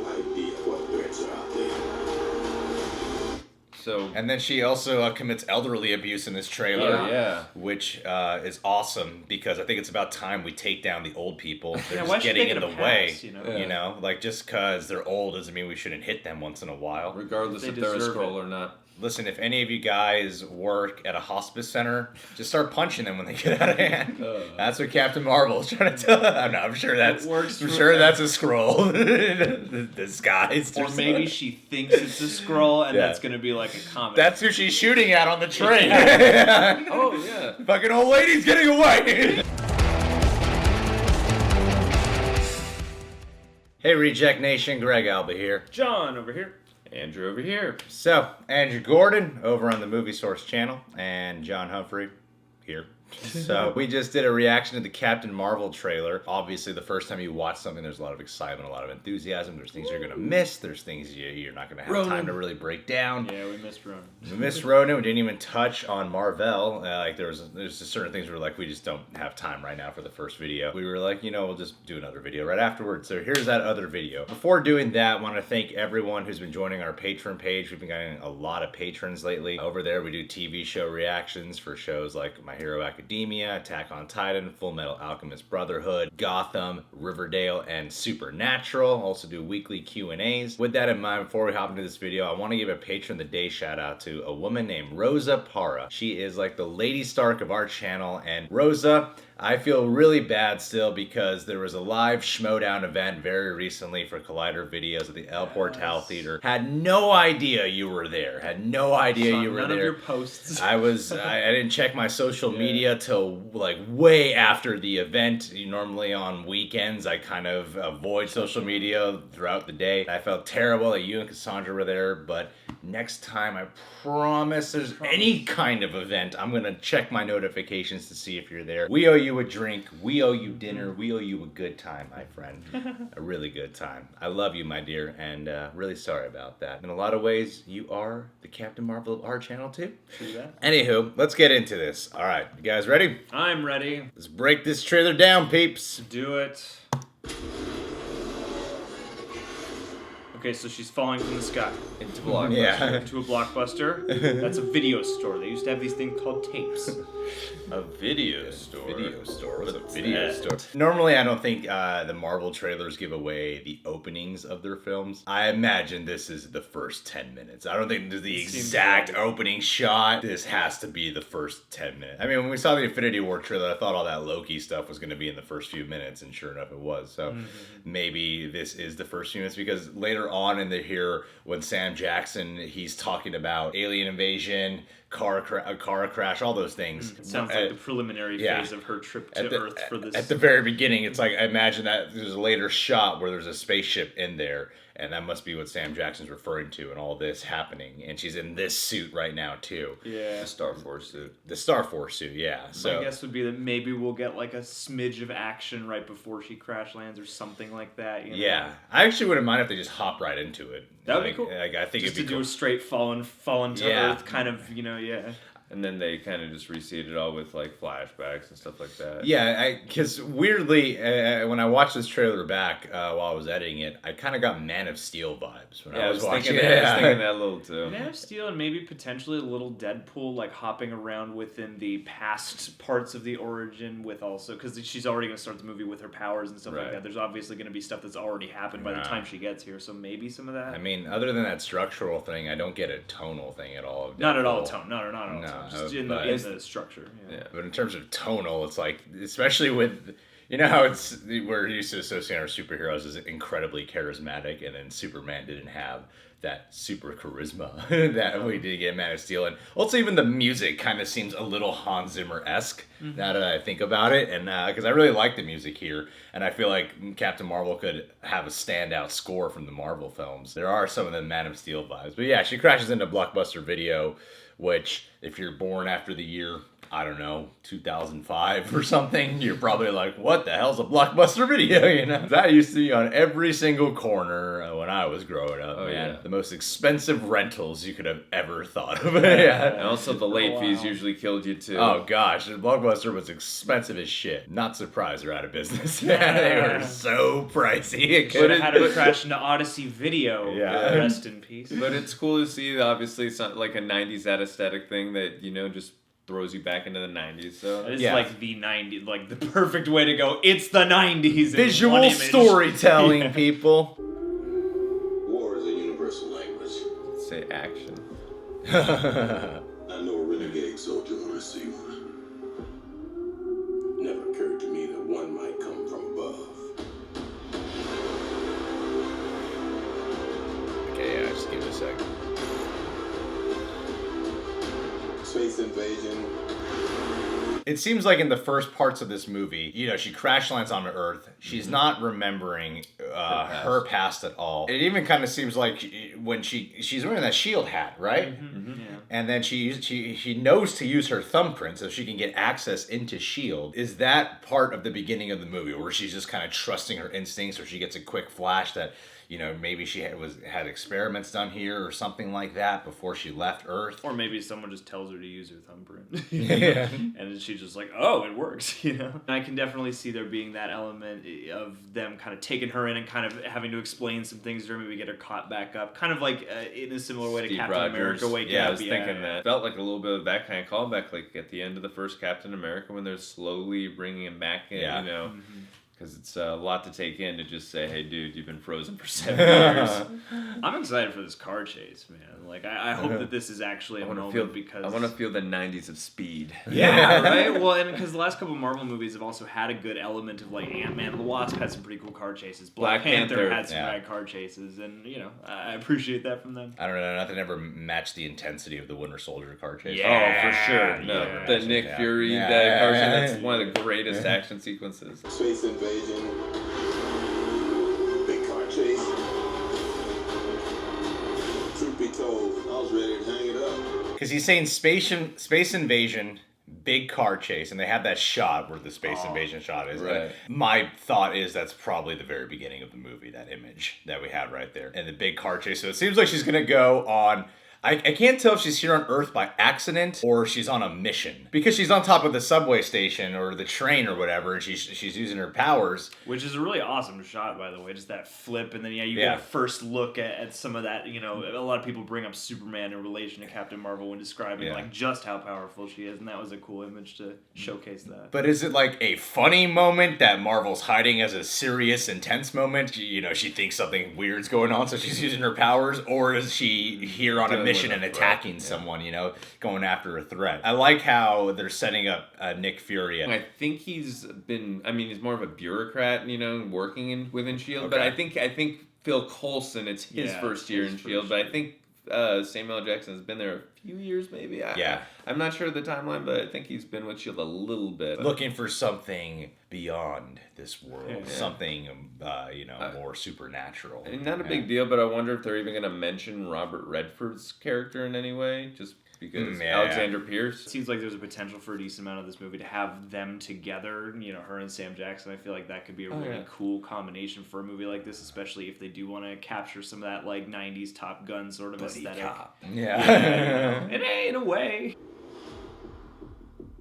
no idea what threats are out there. So, and then she also commits elderly abuse in this trailer, which is awesome because I think it's about time we take down the old people. They're just getting in the way, you know? Like, just because they're old doesn't mean we shouldn't hit them once in a while. Regardless if they're a scroll or not. Listen, if any of you guys work at a hospice center, just start punching them when they get out of hand. That's what Captain Marvel is trying to tell. I'm sure that's that's a scroll disguised. Or maybe she thinks it's a scroll, and that's going to be like a comic. That's who she's shooting at on the train. Oh yeah, fucking old lady's getting away. Hey, Reject Nation, Greg Alba here. John over here. Andrew over here. So, Andrew Gordon over on the Movie Source channel, and John Humphrey here. So, we just did a reaction to the Captain Marvel trailer. Obviously, the first time you watch something, there's a lot of excitement, a lot of enthusiasm. There's things you're going to miss. There's things you're not going to have time to really break down. Yeah, we missed Ronan. We missed Ronan. We didn't even touch on Mar-Vell. Like, there's just certain things where we just don't have time right now for the first video. We were like, we'll just do another video right afterwards. So here's that other video. Before doing that, I want to thank everyone who's been joining our Patreon page. We've been getting a lot of patrons lately. Over there, we do TV show reactions for shows like My Hero Academia, Attack on Titan, Full Metal Alchemist Brotherhood, Gotham, Riverdale, and Supernatural. Also do weekly Q&As. With that in mind, before we hop into this video, I want to give a Patron of the Day shout out to a woman named Rosa Para. She is like the Lady Stark of our channel, and Rosa, I feel really bad still because there was a live Schmodown event very recently for Collider Videos at the El Portal Theater. Had no idea you were there. Had no idea you were none there. Of your posts. I didn't check my social media till like way after the event. Normally on weekends I kind of avoid social media throughout the day. I felt terrible that you and Cassandra were there, but next time I promise there's any kind of event, I'm gonna check my notifications to see if you're there. We owe you a drink, we owe you dinner, we owe you a good time, my friend. A really good time. I love you, my dear, and really sorry about that. In a lot of ways, you are the Captain Marvel of our channel too. True that. Anywho, let's get into this. All right, you guys ready? I'm ready. Let's break this trailer down, peeps. Do it. Okay, so she's falling from the sky. Into Blockbuster. Yeah. Into a Blockbuster. That's a video store. They used to have these things called tapes. A video store. Video store. What's a video store? Normally, I don't think the Marvel trailers give away the openings of their films. I imagine this is the first 10 minutes. I don't think this is the exact opening shot. This has to be the first 10 minutes. I mean, when we saw the Infinity War trailer, I thought all that Loki stuff was going to be in the first few minutes, and sure enough, it was. So maybe this is the first few minutes, because later on in here, when Sam Jackson, he's talking about alien invasion, car crash, all those things. It sounds like the preliminary phase of her trip to Earth for this. At the very beginning, it's like, I imagine that there's a later shot where there's a spaceship in there, and that must be what Sam Jackson's referring to, and all this happening. And she's in this suit right now, too. Yeah. The Star Force suit. The Star Force suit, yeah. So my guess would be that maybe we'll get like a smidge of action right before she crash lands or something like that. You know? Yeah. I actually wouldn't mind if they just hop right into it. That would be cool. Like, I think just it'd be to do a straight fallen to Earth kind of, yeah. And then they kind of just reseed it all with like flashbacks and stuff like that. Yeah, because weirdly, when I watched this trailer back while I was editing it, I kind of got Man of Steel vibes when I was watching it. I was thinking that a little too. Man of Steel and maybe potentially a little Deadpool, like hopping around within the past parts of the origin with also, because she's already going to start the movie with her powers and stuff like that. There's obviously going to be stuff that's already happened by the time she gets here, so maybe some of that. I mean, other than that structural thing, I don't get a tonal thing at all. Not at all tone. Not at all. No. Just in the structure. Yeah. But in terms of tonal, it's like, especially with, you know how we're used to associating our superheroes as incredibly charismatic, and then Superman didn't have that super charisma that we did get in Man of Steel. And also even the music kind of seems a little Hans Zimmer-esque now that I think about it. And because I really like the music here, and I feel like Captain Marvel could have a standout score from the Marvel films. There are some of the Man of Steel vibes. But yeah, she crashes into Blockbuster Video, which, if you're born after the year I don't know, 2005 or something, you're probably like, what the hell's a Blockbuster Video, you know? That used to be on every single corner when I was growing up, man. Yeah. The most expensive rentals you could have ever thought of. Yeah. And also the late fees usually killed you too. Oh gosh, Blockbuster was expensive as shit. Not surprised they're out of business. They were so pricey. Should have had it crash into Odyssey Video. Yeah. Rest in peace. But it's cool to see, obviously, it's not like a 90s aesthetic thing that, just throws you back into the 90s. So It's like the 90s, like the perfect way to go. It's the 90s. in one Visual image. storytelling, people. War is a universal language. say action. I know a renegade soldier when I see one. Never occurred to me that one might come from above. Okay, yeah, just give it a sec. Space invasion. It seems like in the first parts of this movie, she crash lands on Earth. She's not remembering her past at all. It even kind of seems like when she's wearing that shield hat, right? Mm-hmm. Yeah. And then she knows to use her thumbprint so she can get access into shield. Is that part of the beginning of the movie where she's just kind of trusting her instincts, or she gets a quick flash that maybe she had experiments done here or something like that before she left Earth? Or maybe someone just tells her to use her thumbprint. Yeah. And then she's just like, oh, it works, And I can definitely see there being that element of them kind of taking her in and kind of having to explain some things to her, maybe get her caught back up. Kind of like in a similar way to Steve Captain Rogers. America waking Yeah, up. I was thinking that. Felt like a little bit of that kind of callback, like at the end of the first Captain America when they're slowly bringing him back in, Yeah. Because it's a lot to take in to just say, hey, dude, you've been frozen for 7 years. I'm excited for this car chase, man. Like, I hope that this is actually a moment because... I want to feel the 90s of speed. Yeah, right? Well, and because the last couple of Marvel movies have also had a good element of, like, Ant-Man and the Wasp had some pretty cool car chases. Black Panther had some rad car chases, and, I appreciate that from them. I don't know, nothing ever matched the intensity of the Winter Soldier car chase. Yeah, for sure. No, yeah. the Nick Fury, Yeah. that car chase, that's one of the greatest action sequences. Space invasion. Big car chase. Truth be told, I was ready to hang it up. Because he's saying space invasion, big car chase, and they have that shot where the space invasion shot is. Right. My thought is that's probably the very beginning of the movie, that image that we had right there. And the big car chase. So it seems like she's going to go on... I can't tell if she's here on Earth by accident or she's on a mission. Because she's on top of the subway station or the train or whatever, and she's using her powers. Which is a really awesome shot, by the way. Just that flip, and then, you get a first look at some of that, a lot of people bring up Superman in relation to Captain Marvel when describing, like, just how powerful she is, and that was a cool image to showcase that. But is it like a funny moment that Marvel's hiding as a serious, intense moment? She thinks something weird's going on, so she's using her powers, or is she here on a mission and attacking someone, going after a threat? I like how they're setting up Nick Fury. I think he's more of a bureaucrat, working within S.H.I.E.L.D., but I think Phil Coulson, it's his first year in S.H.I.E.L.D., but I think Samuel L. Jackson has been there a few years, maybe. I'm not sure of the timeline, but I think he's been with S.H.I.E.L.D. a little bit. Looking for something beyond this world, something, more supernatural. And not a big deal, but I wonder if they're even going to mention Robert Redford's character in any way, just because Alexander Pierce. It seems like there's a potential for a decent amount of this movie to have them together, her and Sam Jackson. I feel like that could be a really cool combination for a movie like this, especially if they do want to capture some of that, like, 90s Top Gun sort of aesthetic. And in a way.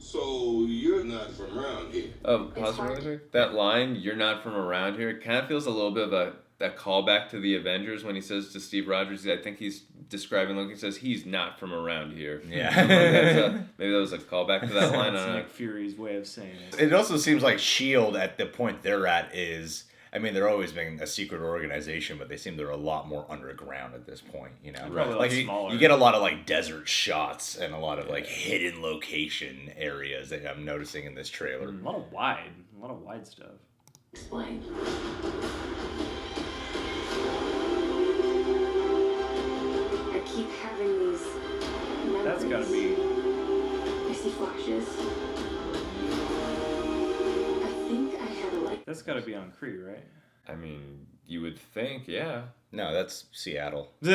So you're not from around here. Pause really quick. That line, "You're not from around here," it kind of feels a little bit of that callback to the Avengers when he says to Steve Rogers, I think he's describing Loki, says he's not from around here. Yeah. Maybe that was a callback to that line. It's Nick Fury's way of saying it. It also seems like S.H.I.E.L.D. at the point they're at is... they're always been a secret organization, but they seem they're a lot more underground at this point, Probably like smaller. You get a lot of, like, desert shots and a lot of, like, hidden location areas that I'm noticing in this trailer. A lot of wide stuff. Explain. I keep having these memories. That's gotta be... I see flashes. I think I had a light. That's gotta be on Kree, right? You would think, yeah. No, that's Seattle. In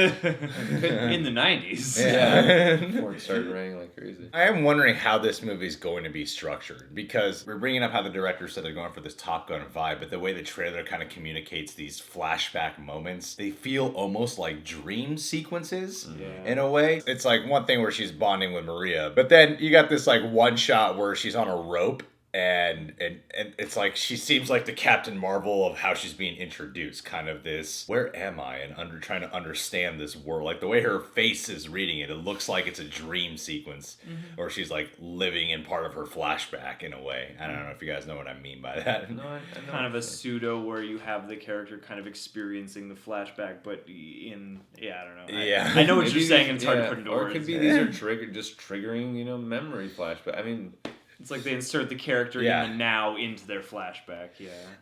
the 90s. Yeah. Before it started raining like crazy. I am wondering how this movie's going to be structured, because we're bringing up how the director said they're going for this Top Gun vibe, but the way the trailer kind of communicates these flashback moments, they feel almost like dream sequences in a way. It's like one thing where she's bonding with Maria, but then you got this like one shot where she's on a rope. And it's like she seems like the Captain Marvel of how she's being introduced, kind of this, where am I? And trying to understand this world. Like the way her face is reading it, it looks like it's a dream sequence, or she's like living in part of her flashback in a way. I don't know if you guys know what I mean by that. No, I know. Kind of a pseudo where you have the character kind of experiencing the flashback, but I don't know. I know what you're saying, and it's hard to put into words. Or it could be these are triggering, memory flashback. I mean, it's like they insert the character in the now into their flashback,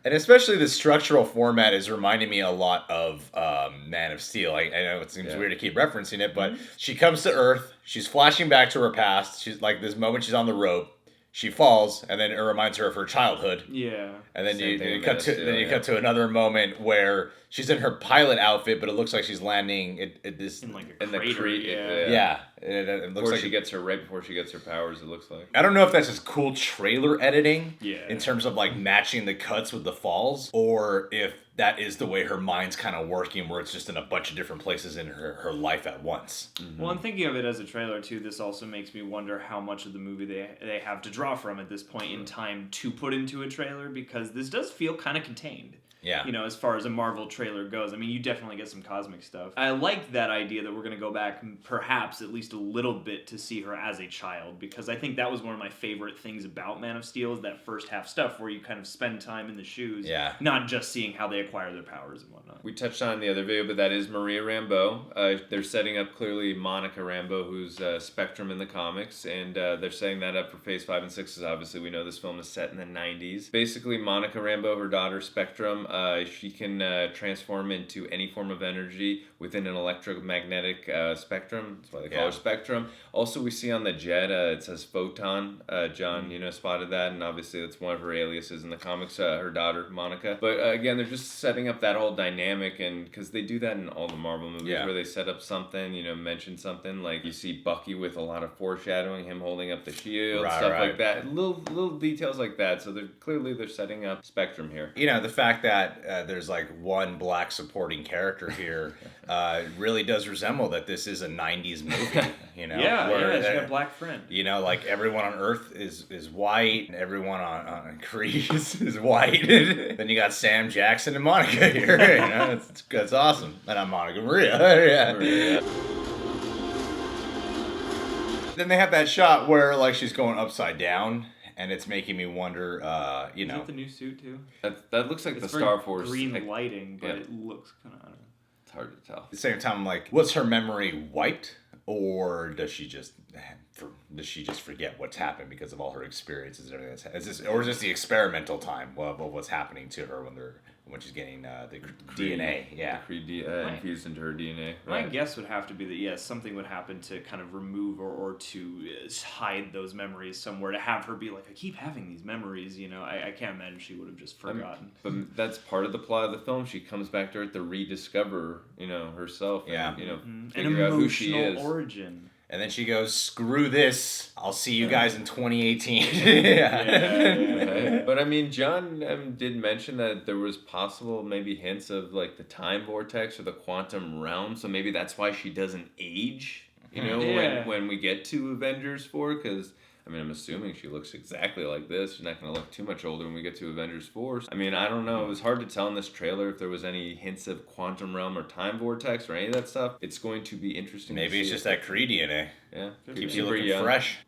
And especially the structural format is reminding me a lot of Man of Steel. I know it seems weird to keep referencing it, but she comes to Earth, she's flashing back to her past, she's like this moment she's on the rope, she falls, and then it reminds her of her childhood. Yeah. And then you cut to another moment where she's in her pilot outfit, but it looks like she's landing in like a crater. It looks like she gets her right before she gets her powers. It looks like. I don't know if that's just cool trailer editing, in terms of like matching the cuts with the falls, or if that is the way her mind's kind of working, where it's just in a bunch of different places in her life at once. Well, I'm thinking of it as a trailer too. This also makes me wonder how much of the movie they have to draw from at this point in time to put into a trailer, because this does feel kind of contained. Yeah. As far as a Marvel trailer goes. I mean, you definitely get some cosmic stuff. I like that idea that we're going to go back perhaps at least a little bit to see her as a child, because I think that was one of my favorite things about Man of Steel, is that first half stuff where you kind of spend time in the shoes, not just seeing how they acquire their powers and whatnot. We touched on in the other video, but that is Maria Rambeau. They're setting up clearly Monica Rambeau, who's Spectrum in the comics, and they're setting that up for Phase 5 and 6, because obviously we know this film is set in the 90s. Basically, Monica Rambeau, her daughter Spectrum, she can transform into any form of energy within an electromagnetic spectrum. That's why they call her Spectrum. Also, we see on the jet, it says Photon. John, spotted that, and obviously that's one of her aliases in the comics, her daughter, Monica. But again, they're just setting up that whole dynamic, and because they do that in all the Marvel movies, where they set up something, mention something. Like, you see Bucky with a lot of foreshadowing, him holding up the shield, stuff like that. Little details like that. So they're setting up Spectrum here. The fact that there's like one black supporting character here really does resemble that this is a 90s movie, she's got a black friend. Like everyone on Earth is white, and everyone on Kree is white. Then you got Sam Jackson and Monica here, it's awesome. And I'm Monica Maria. Then they have that shot where like she's going upside down, and it's making me wonder, Is that the new suit too? That looks like it's the Star Force. Green lighting, but it looks kind of, I don't know. It's hard to tell. At the same time, I'm like, was her memory wiped, or does she just forget what's happened because of all her experiences and everything? Is this the experimental time of what's happening to her when she's getting the DNA? Yeah, the Kree infused into her DNA. My guess would have to be that something would happen to kind of remove or to hide those memories somewhere, to have her be like, I keep having these memories. I can't imagine she would have just forgotten. But that's part of the plot of the film. She comes back to Earth to rediscover, herself. And, an figure out who she is. Emotional origin. And then she goes, screw this. I'll see you guys in 2018. Right. But I mean, John did mention that there was possible maybe hints of like the time vortex or the quantum realm. So maybe that's why she doesn't age, when we get to Avengers 4. Because, I mean, I'm assuming she looks exactly like this. She's not going to look too much older when we get to Avengers 4. I mean, I don't know. It was hard to tell in this trailer if there was any hints of quantum realm or time vortex or any of that stuff. It's going to be interesting. Maybe it's just that Kree DNA. Yeah. Keeps you looking fresh.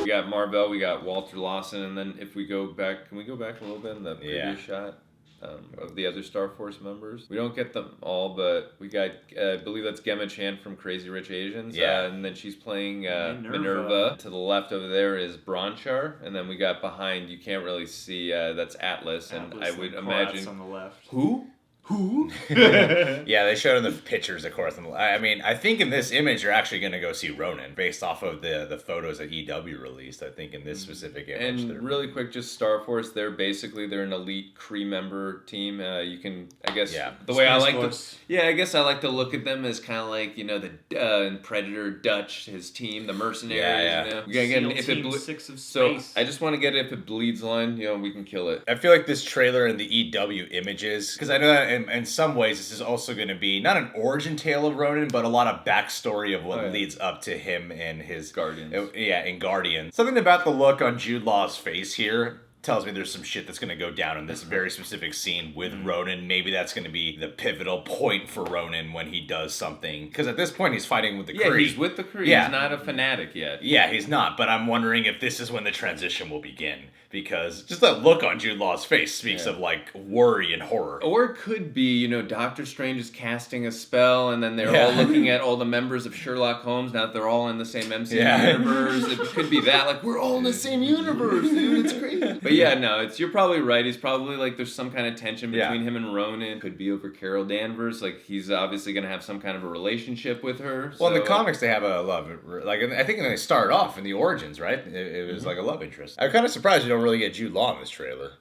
We got Mar-Vell, we got Walter Lawson, and then if we go back, can we go back a little bit in the previous shot? Of the other Star Force members. We don't get them all, but we got, I believe that's Gemma Chan from Crazy Rich Asians. And then she's playing Minerva. To the left over there is Bronchar. And then we got behind, you can't really see, that's Atlas. And I would imagine... on the left. Who? Who? Yeah, they showed in the pictures, of course. I mean, I think in this image you're actually going to go see Ronan based off of the photos that EW released. I think in this specific image. And really quick, just Star Force. They're an elite Kree member team. You can, I guess, the way I like I guess I like to look at them as kind of like the Predator Dutch, his team, the mercenaries. Again, if it 6 of space. So I just want to get if it bleeds line, we can kill it. I feel like this trailer and the EW images, because I know that in some ways this is also going to be not an origin tale of Ronan, but a lot of backstory of what leads up to him and his Guardians. In Guardians. Something about the look on Jude Law's face here tells me there's some shit that's going to go down in this very specific scene with Ronan. Maybe that's going to be the pivotal point for Ronan when he does something. Because at this point, he's fighting with the Kree. Yeah, he's with the Kree. Yeah. He's not a fanatic yet. Yeah, he's not. But I'm wondering if this is when the transition will begin. Because just that look on Jude Law's face speaks of, like, worry and horror. Or it could be, Doctor Strange is casting a spell, and then they're all looking at all the members of Sherlock Holmes, now that they're all in the same MCU universe. It could be that, like, we're all in the same universe, dude, it's crazy. But you're probably right. He's probably, like, there's some kind of tension between him and Ronan. Could be over Carol Danvers. Like, he's obviously going to have some kind of a relationship with her. Well, in the comics, they have a love. Like, I think they started off in the origins, right? It was like a love interest. I'm kind of surprised you don't really get Jude Law in this trailer,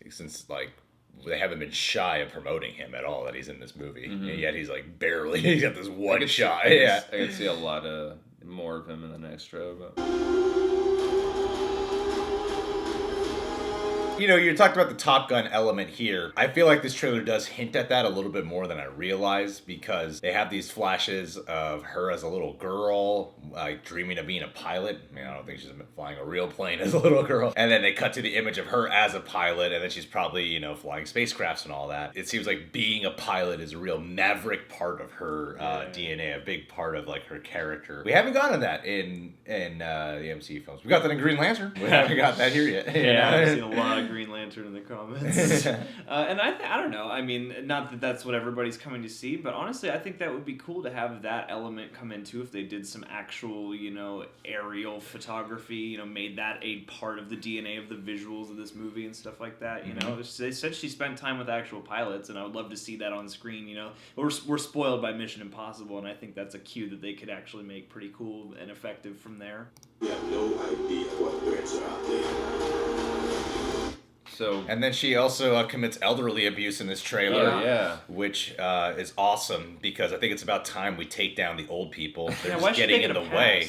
since like they haven't been shy of promoting him at all that he's in this movie, and yet he's like barely. He's got this one shot. I can see a lot more of him in the next trailer. But. You talked about the Top Gun element here. I feel like this trailer does hint at that a little bit more than I realized, because they have these flashes of her as a little girl, like dreaming of being a pilot. I mean, I don't think she's been flying a real plane as a little girl. And then they cut to the image of her as a pilot, and then she's probably, flying spacecrafts and all that. It seems like being a pilot is a real maverick part of her DNA, a big part of like her character. We haven't gotten that in the MCU films. We got that in Green Lantern. We haven't got that here yet. I've seen a lot of Green Lantern in the comments. And I don't know. I mean, not that that's what everybody's coming to see, but honestly, I think that would be cool to have that element come in too if they did some actual, aerial photography, made that a part of the DNA of the visuals of this movie and stuff like that. They said she spent time with actual pilots, and I would love to see that on screen. We're spoiled by Mission Impossible, and I think that's a cue that they could actually make pretty cool and effective from there. We have no idea what threats are out there. And then she also commits elderly abuse in this trailer, which is awesome, because I think it's about time we take down the old people. They're just getting in the way,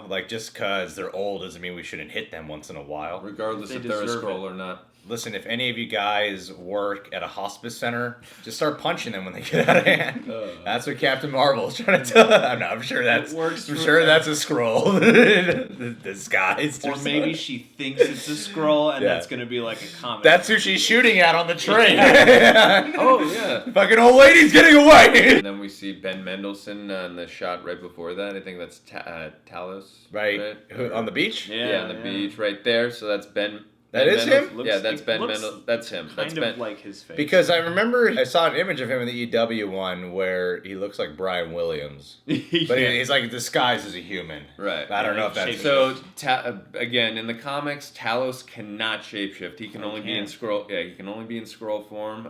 like just because they're old doesn't mean we shouldn't hit them once in a while, regardless if they're a Skrull or not. Listen, if any of you guys work at a hospice center, just start punching them when they get out of hand. That's what Captain Marvel is trying to tell. I'm sure that's that's a Skrull disguised. Or maybe she thinks it's a Skrull, and that's gonna be like a comic. That's who she's shooting at on the train. Fucking old lady's getting away. And then we see Ben Mendelsohn in the shot right before that. I think that's Talos. Right. On the beach? Yeah, on the beach right there. So that's Ben. That is him? That's Ben Mendelsohn. That's him. That's Ben. Like his face. Because I remember I saw an image of him in the EW one where he looks like Brian Williams. But he's like disguised as a human. Right. I don't know if that's... So, again, in the comics, Talos cannot shapeshift. He can only be in Skrull... Yeah, he can only be in Skrull form.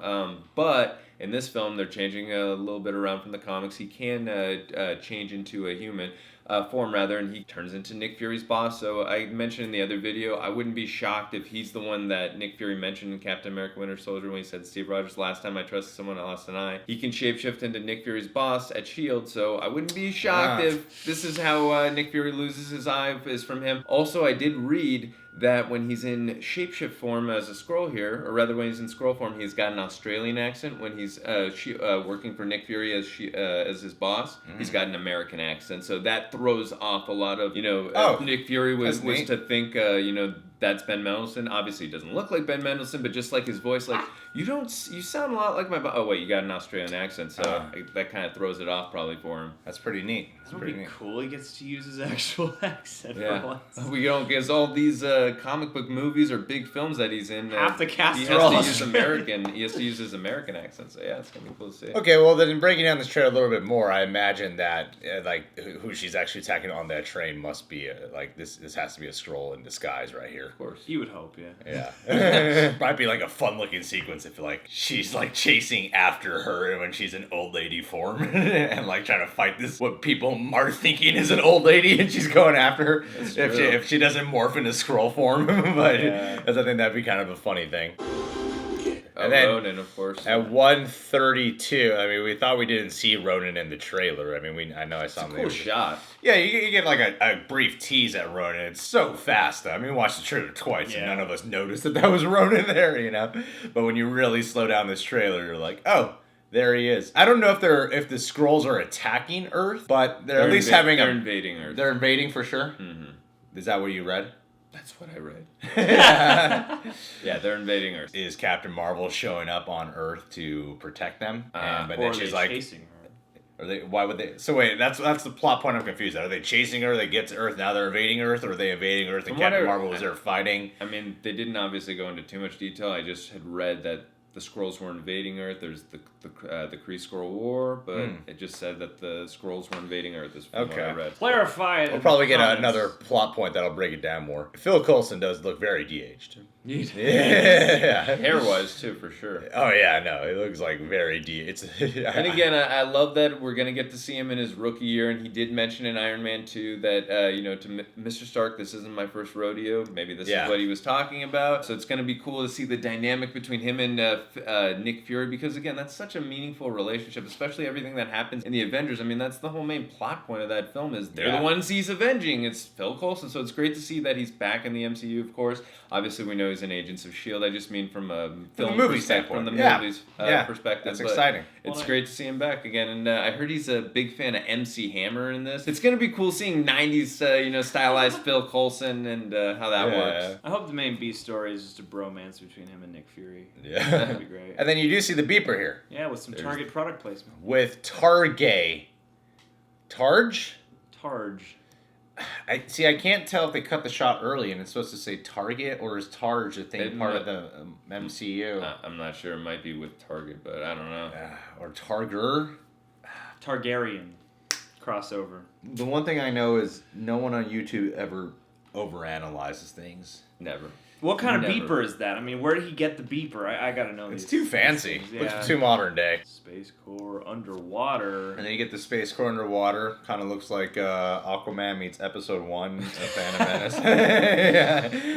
But... in this film, they're changing a little bit around from the comics. He can change into a human form, and he turns into Nick Fury's boss. So I mentioned in the other video, I wouldn't be shocked if he's the one that Nick Fury mentioned in Captain America Winter Soldier when he said, Steve Rogers, last time I trusted someone, I lost an eye. He can shapeshift into Nick Fury's boss at S.H.I.E.L.D., so I wouldn't be shocked if this is how Nick Fury loses his eye, is from him. Also, I did read that when he's in shapeshift form as a Skrull here, or rather when he's in Skrull form, he's got an Australian accent. When he's working for Nick Fury as his boss, he's got an American accent. So that throws off a lot of, Nick Fury was to think, that's Ben Mendelsohn. Obviously, he doesn't look like Ben Mendelsohn, but just like his voice, like, you sound a lot like my boss. Oh, wait, you got an Australian accent, so that kind of throws it off probably for him. That's pretty neat. That would be cool. He gets to use his actual accent for once. We don't, because all these comic book movies or big films that he's in, half the cast he has to use American. He has to use his American accent, so yeah, it's going to be cool to see. Okay, well, then in breaking down this trailer a little bit more, I imagine that, who she's actually attacking on that train must be, this has to be a Skrull in disguise right here. Of course. You would hope, yeah. Yeah. Might be like a fun looking sequence if like she's like chasing after her when she's in old lady form and like trying to fight this what people are thinking is an old lady and she's going after her if she doesn't morph into scroll form. But I think that'd be kind of a funny thing. And then Ronan, of course. At 1:32, I mean, we thought we didn't see Ronan in the trailer. I mean, I know I saw him. Cool shot. Yeah, you get like a brief tease at Ronan. It's so fast, though. I mean, we watched the trailer twice, and none of us noticed that was Ronan there, you know? But when you really slow down this trailer, you're like, oh, there he is. I don't know if the Skrulls are attacking Earth, but they're at least having They're invading Earth. They're invading for sure? Mm-hmm. Is that what you read? That's what I read. Yeah, they're invading Earth. Is Captain Marvel showing up on Earth to protect them? But then she's like, chasing her. Are they? Why would they? So wait, that's the plot point I'm confused at. Are they chasing her? They get to Earth, now they're invading Earth, or are they invading Earth and Captain Marvel was there fighting? I mean, they didn't obviously go into too much detail. I just had read that the Skrulls were invading Earth. There's the Kree-Skrull War, but it just said that the Skrulls were invading Earth. Is from what I read. Clarify it. We'll probably get another plot point that'll break it down more. Phil Coulson does look very de-aged. Yeah. Hair-wise, too, for sure. Oh, yeah, no, it looks like very de-aged. And again, I love that we're going to get to see him in his rookie year, and he did mention in Iron Man 2 that, to Mr. Stark, this isn't my first rodeo. Maybe this is what he was talking about. So it's going to be cool to see the dynamic between him and Nick Fury, because, again, that's such a meaningful relationship, especially everything that happens in the Avengers. I mean, that's the whole main plot point of that film is they're the ones he's avenging. It's Phil Coulson, so it's great to see that he's back in the MCU, of course. Obviously, we know he's in Agents of S.H.I.E.L.D. I just mean from a film perspective. From the movie's perspective. That's exciting. It's great to see him back again. And I heard he's a big fan of MC Hammer in this. It's going to be cool seeing 90s, stylized Phil Coulson and how that works. I hope the main B story is just a bromance between him and Nick Fury. Yeah. That'd be great. And then you do see the beeper here. Yeah, with some Target product placement. With Target. Targe? Targe. I can't tell if they cut the shot early and it's supposed to say Target or is Targe a thing part of the MCU? I'm not sure. It might be with Target, but I don't know. Or Targer? Targaryen crossover. The one thing I know is no one on YouTube ever overanalyzes things. Never. What kind of beeper is that? I mean, where did he get the beeper? I gotta know. It's too fancy. Looks too modern day. Space Corps underwater. And then you get the Space Corps underwater. Kind of looks like Aquaman meets Episode 1 of Phantom Menace.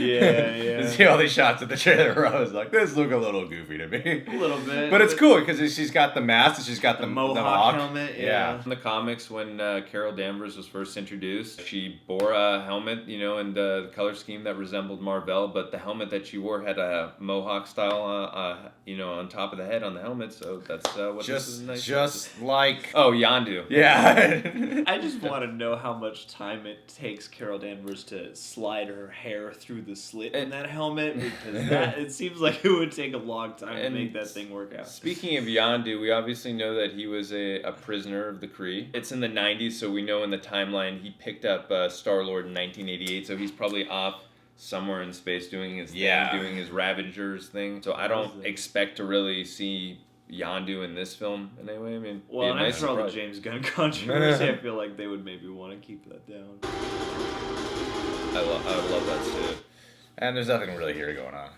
Yeah. You see all these shots of the trailer. I was like, this look a little goofy to me. A little bit. But it's cool because she's got the mask and she's got the mohawk helmet. Yeah. In the comics, when Carol Danvers was first introduced, she bore a helmet, and the color scheme that resembled Mar-Vell, but the helmet that she wore had a mohawk style, on top of the head on the helmet. So that's what this is nice. Just like Yondu. Yeah. I just want to know how much time it takes Carol Danvers to slide her hair through the slit in that helmet, because it seems like it would take a long time to make that thing work out. Speaking of Yondu, we obviously know that he was a prisoner of the Kree. It's in the 90s, so we know in the timeline he picked up Star-Lord in 1988, so he's probably off somewhere in space doing his thing, doing his Ravengers thing. So I don't expect to really see Yondu in this film in any way. I mean, well, and after all the James Gunn controversy, I feel like they would maybe want to keep that down. I would love that too. And there's nothing really here going on.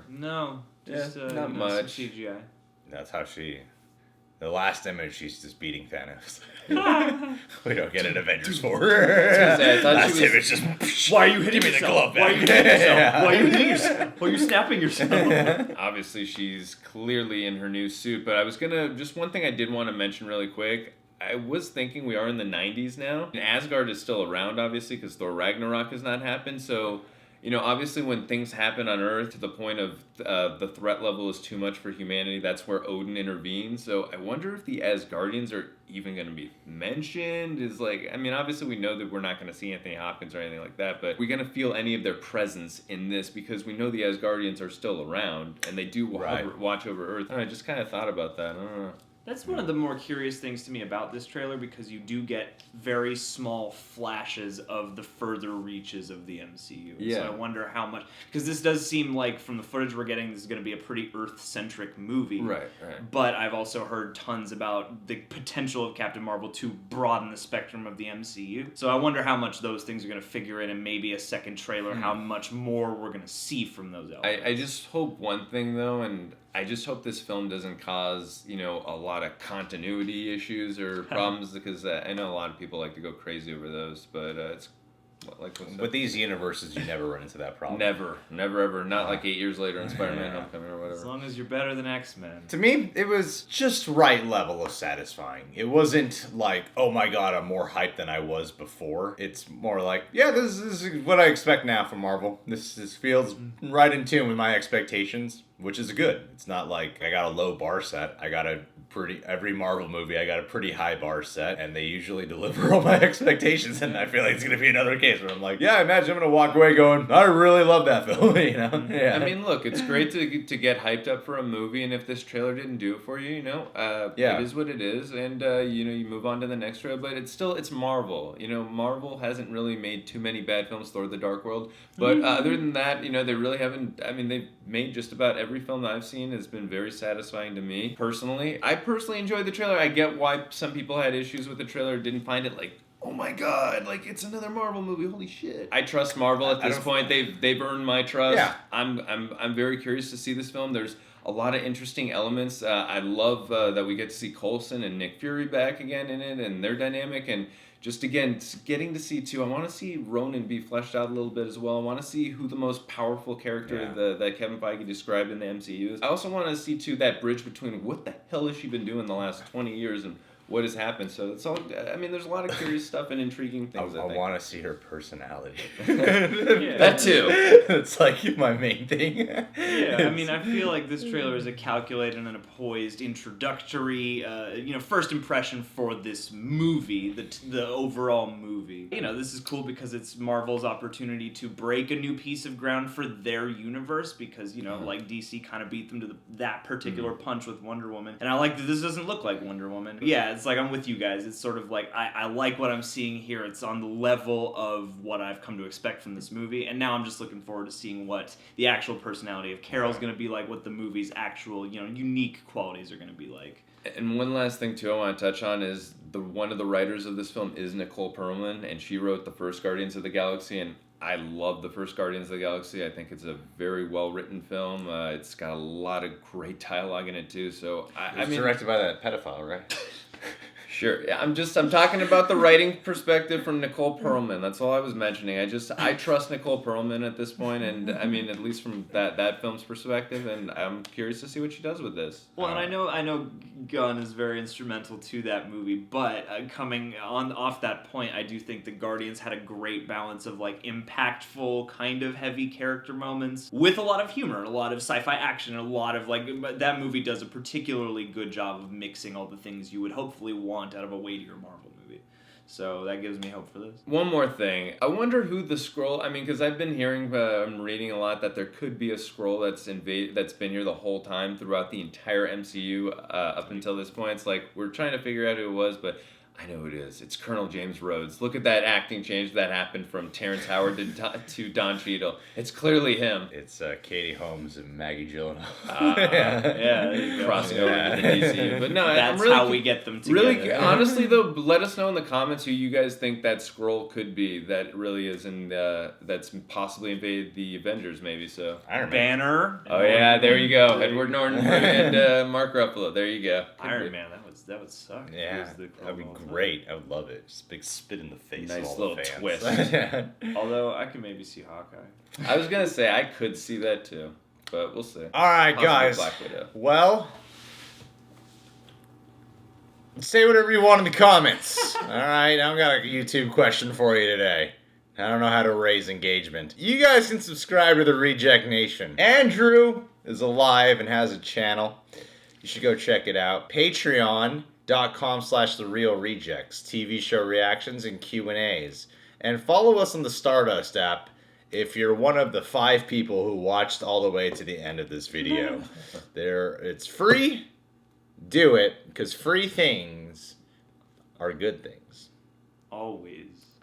No, just not much CGI. That's how the last image, she's just beating Thanos. We don't get an Avengers 4. Last image just... Why are you hitting yourself? Why are you hitting yourself? Why are you hitting yourself? Why are you snapping yourself? Obviously, she's clearly in her new suit, but I was just one thing I did want to mention really quick. I was thinking we are in the 90s now. And Asgard is still around, obviously, because Thor Ragnarok has not happened, so... obviously when things happen on Earth to the point of the threat level is too much for humanity, that's where Odin intervenes. So I wonder if the Asgardians are even going to be mentioned. Obviously we know that we're not going to see Anthony Hopkins or anything like that, but we're going to feel any of their presence in this because we know the Asgardians are still around and they do watch over Earth. I just kind of thought about that. I don't know. That's one of the more curious things to me about this trailer, because you do get very small flashes of the further reaches of the MCU. Yeah. So I wonder how much, because this does seem like, from the footage we're getting, this is going to be a pretty Earth-centric movie. Right. But I've also heard tons about the potential of Captain Marvel to broaden the spectrum of the MCU. So I wonder how much those things are going to figure in, and maybe a second trailer, how much more we're going to see from those elements. I just hope one thing, though, and I just hope this film doesn't cause, a lot of continuity issues or problems, because I know a lot of people like to go crazy over those, but it's like with these universes, you never run into that problem. Never, ever. Not like 8 years later in Spider-Man Homecoming or whatever. As long as you're better than X-Men. To me, it was just right level of satisfying. It wasn't like, oh my god, I'm more hyped than I was before. It's more like, yeah, this is what I expect now from Marvel. This feels right in tune with my expectations, which is good. It's not like I got a low bar set. I got every Marvel movie, I got a pretty high bar set, and they usually deliver all my expectations, and I feel like it's going to be another case where I'm like, yeah, I imagine I'm going to walk away going, I really love that film, Yeah. I mean, look, it's great to get hyped up for a movie, and if this trailer didn't do it for you, it is what it is, and, you move on to the next trailer, but it's Marvel. Marvel hasn't really made too many bad films, Thor: The Dark World, but other than that, they really haven't, they've made just about every film that I've seen has been very satisfying to me, personally. I personally enjoyed the trailer. I get why some people had issues with the trailer, didn't find it like, oh my god, like it's another Marvel movie, holy shit. I trust Marvel at this point. They've earned my trust. Yeah. I'm very curious to see this film. There's a lot of interesting elements. I love that we get to see Coulson and Nick Fury back again in it, and their dynamic, and just again getting to see too. I want to see Ronan be fleshed out a little bit as well. I want to see who the most powerful character that Kevin Feige described in the MCU is. I also want to see too that bridge between what the hell has she been doing the last 20 years and what has happened. So it's all. There's a lot of curious stuff and intriguing things. I want to see her personality. That too. It's like my main thing. Yeah, I feel like this trailer is a calculated and a poised introductory, first impression for this movie, the overall movie. This is cool because it's Marvel's opportunity to break a new piece of ground for their universe, because like DC kind of beat them to that particular punch with Wonder Woman, and I like that this doesn't look like Wonder Woman. Yeah. It's like I'm with you guys. It's sort of like I like what I'm seeing here. It's on the level of what I've come to expect from this movie, and now I'm just looking forward to seeing what the actual personality of Carol's going to be like, what the movie's actual unique qualities are going to be like. And one last thing too I want to touch on is one of the writers of this film is Nicole Perlman, and she wrote the first Guardians of the Galaxy, and I love the first Guardians of the Galaxy. I think it's a very well-written film. It's got a lot of great dialogue in it too. So It was directed by that pedophile, right? Sure. Yeah, I'm talking about the writing perspective from Nicole Perlman. That's all I was mentioning. I trust Nicole Perlman at this point, and at least from that film's perspective, and I'm curious to see what she does with this. Well, and I know Gunn is very instrumental to that movie, but coming off that point, I do think the Guardians had a great balance of like impactful, kind of heavy character moments with a lot of humor, a lot of sci-fi action, a lot of that movie does a particularly good job of mixing all the things you would hopefully want out of a weightier Marvel movie. So that gives me hope for this. One more thing. I wonder who the Skrull... because I've been hearing, I'm reading a lot that there could be a Skrull that's been here the whole time throughout the entire MCU up until this point. It's like, we're trying to figure out who it was, but I know who it is. It's Colonel James Rhodes. Look at that acting change that happened from Terrence Howard to Don Cheadle. It's clearly him. It's Katie Holmes and Maggie Gyllenhaal. Crossing over to the DCU. But no, that's really, how we get them together. Really, honestly though, let us know in the comments who you guys think that Skrull could be. That really is that's possibly invaded the Avengers, maybe. So Iron Man. Banner. Oh yeah, there you go. Edward Norton and Mark Ruffalo. There you go. Iron Man. That would suck. Yeah, that'd be great. I would love it. Just a big spit in the face. Nice of all little the fans. twist. Although I could maybe see Hawkeye. I was gonna say I could see that too, but we'll see. All right, Possibly guys. Black Widow. Well, say whatever you want in the comments. All right, I've got a YouTube question for you today. I don't know how to raise engagement. You guys can subscribe to the Reject Nation. Andrew is alive and has a channel. You should go check it out. Patreon.com/TheRealRejects. TV show reactions and Q&As. And follow us on the Stardust app if you're one of the 5 people who watched all the way to the end of this video. It's free, Do it, because free things are good things. Always.